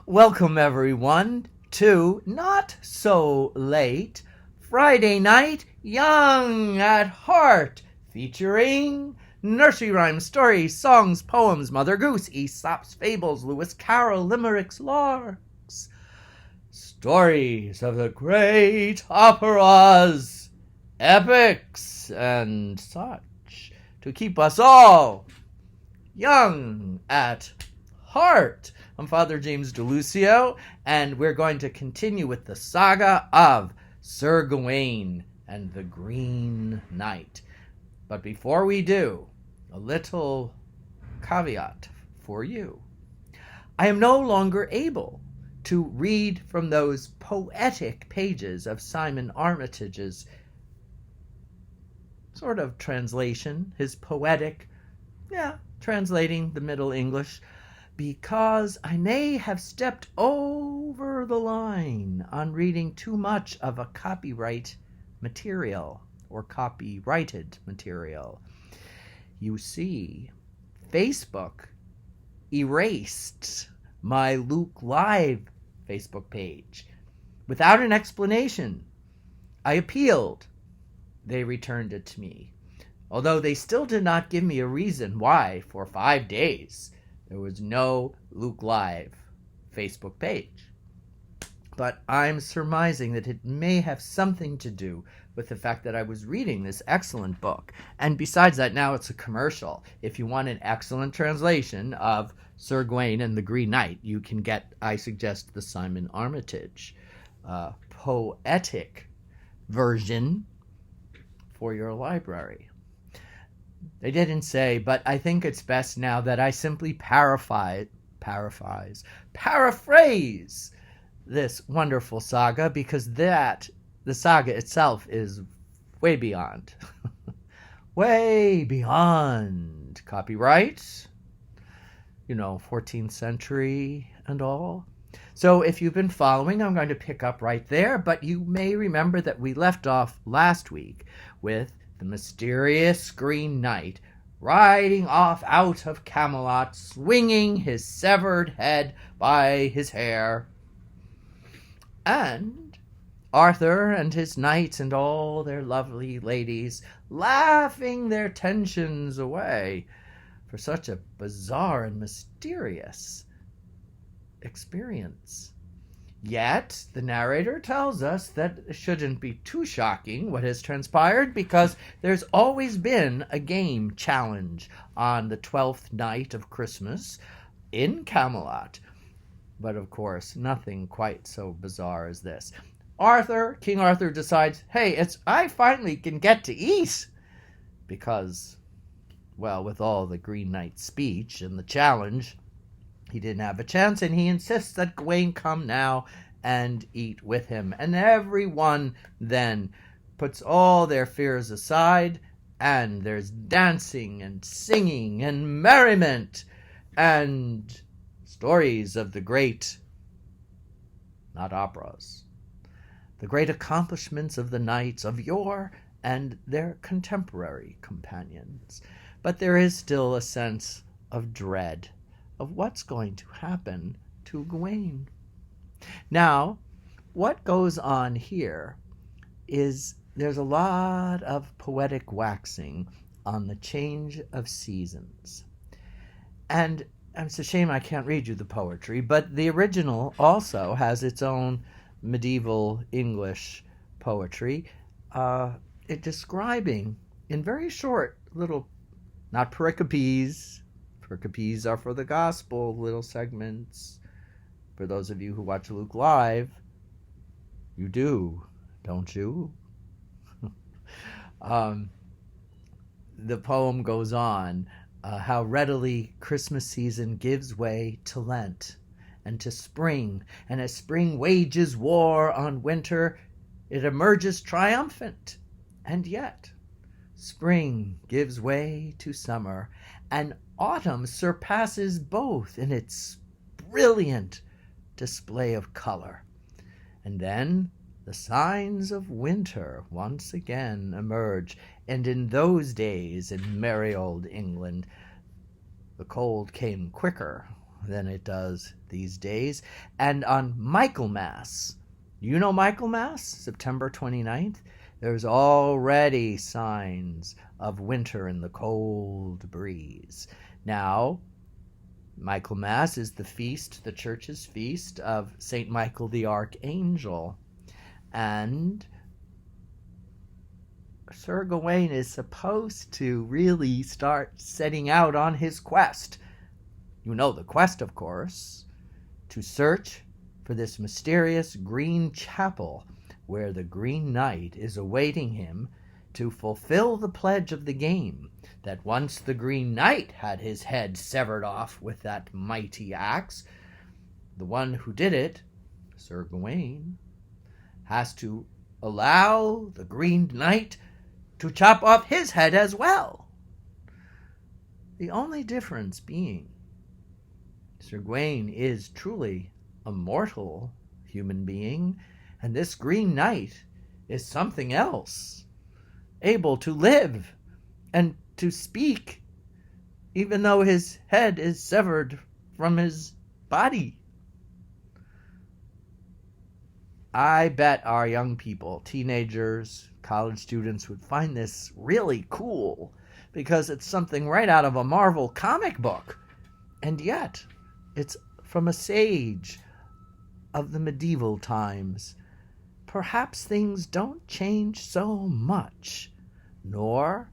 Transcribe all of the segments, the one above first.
Welcome everyone to Not So Late Friday Night Young at Heart, featuring nursery rhymes, stories, songs, poems, Mother Goose, Aesop's fables, Lewis Carroll, limericks, larks, stories of the great operas, epics, and such, to keep us all young at heart. I'm Father James DeLucio, and we're going to continue with the saga of Sir Gawain and the Green Knight. But before we do, a little caveat for you. I am no longer able to read from those poetic pages of Simon Armitage's sort of translation, his poetic, translating the Middle English, because I may have stepped over the line on reading too much of a copyright material or copyrighted material. You see, Facebook erased my Luke Live Facebook page without an explanation. I appealed. They returned it to me, although they still did not give me a reason why for 5 days there was no Luke Live Facebook page. But I'm surmising that it may have something to do with the fact that I was reading this excellent book. And besides that, now it's a commercial. If you want an excellent translation of Sir Gawain and the Green Knight, you can get, I suggest, the Simon Armitage poetic version for your library. They didn't say, but I think it's best now that I simply paraphrase this wonderful saga, because the saga itself is way beyond, way beyond copyright, 14th century and all. So if you've been following, I'm going to pick up right there, but you may remember that we left off last week with the mysterious Green Knight riding off out of Camelot, swinging his severed head by his hair. And Arthur and his knights and all their lovely ladies laughing their tensions away for such a bizarre and mysterious experience. Yet, the narrator tells us that it shouldn't be too shocking what has transpired, because there's always been a game challenge on the 12th night of Christmas in Camelot. But of course, nothing quite so bizarre as this. King Arthur decides, hey, I finally can get to eat, because, with all the Green Knight's speech and the challenge, he didn't have a chance, and he insists that Gawain come now and eat with him. And everyone then puts all their fears aside, and there's dancing and singing and merriment and stories of the great, not operas, the great accomplishments of the knights of yore and their contemporary companions. But there is still a sense of dread of what's going to happen to Gawain. Now, what goes on here is there's a lot of poetic waxing on the change of seasons. And it's a shame I can't read you the poetry, but the original also has its own medieval English poetry, it describing in very short little, not pericopes. Pericopes are for the gospel, little segments. For those of you who watch Luke Live, you do, don't you? The poem goes on, how readily Christmas season gives way to Lent and to spring, and as spring wages war on winter, it emerges triumphant. And yet, spring gives way to summer, and autumn surpasses both in its brilliant display of color. And then the signs of winter once again emerge, and in those days in merry old England, the cold came quicker than it does these days. And on Michaelmas, you know Michaelmas, September 29th, there's already signs of winter in the cold breeze. Now, Michaelmas is the feast, the church's feast of St. Michael the Archangel. And Sir Gawain is supposed to really start setting out on his quest. You know the quest, of course, to search for this mysterious green chapel where the Green Knight is awaiting him to fulfill the pledge of the game, that once the Green Knight had his head severed off with that mighty axe, the one who did it, Sir Gawain, has to allow the Green Knight to chop off his head as well. The only difference being, Sir Gawain is truly a mortal human being, and this Green Knight is something else, able to live and to speak, even though his head is severed from his body. I bet our young people, teenagers, college students, would find this really cool, because it's something right out of a Marvel comic book, and yet it's from a sage of the medieval times. Perhaps things don't change so much, nor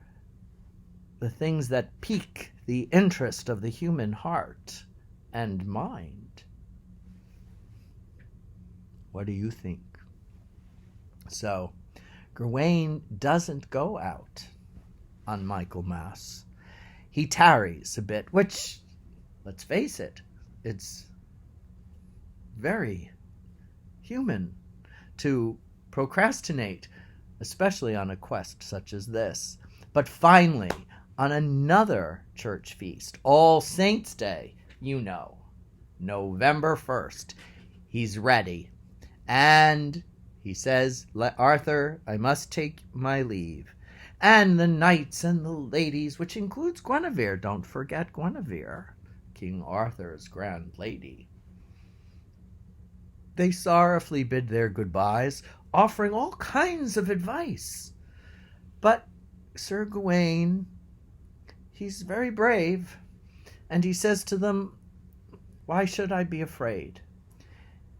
the things that pique the interest of the human heart and mind. What do you think? So, Gawain doesn't go out on Michaelmas. He tarries a bit, which, let's face it, it's very human to procrastinate, especially on a quest such as this. But finally, on another church feast, All Saints' Day, you know, November 1st, he's ready. And he says, Arthur, I must take my leave. And the knights and the ladies, which includes Guinevere, don't forget Guinevere, King Arthur's grand lady, they sorrowfully bid their goodbyes, offering all kinds of advice. But Sir Gawain, he's very brave, and he says to them, why should I be afraid?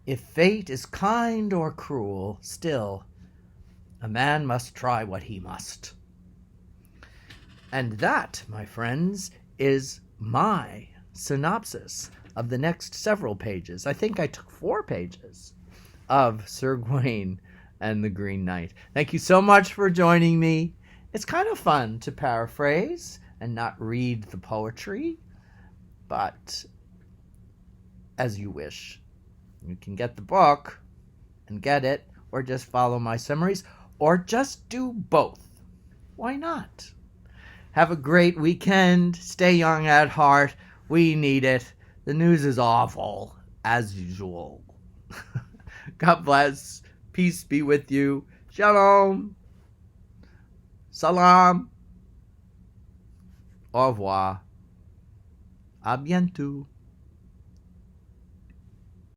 If fate is kind or cruel, still, a man must try what he must. And that, my friends, is my synopsis of the next several pages. I think I took 4 pages of Sir Gawain and the Green Knight. Thank you so much for joining me. It's kind of fun to paraphrase and not read the poetry, but as you wish. You can get the book and get it, or just follow my summaries, or just do both. Why not? Have a great weekend. Stay young at heart. We need it. The news is awful, as usual. God bless. Peace be with you. Shalom. Salam. Au revoir. À bientôt.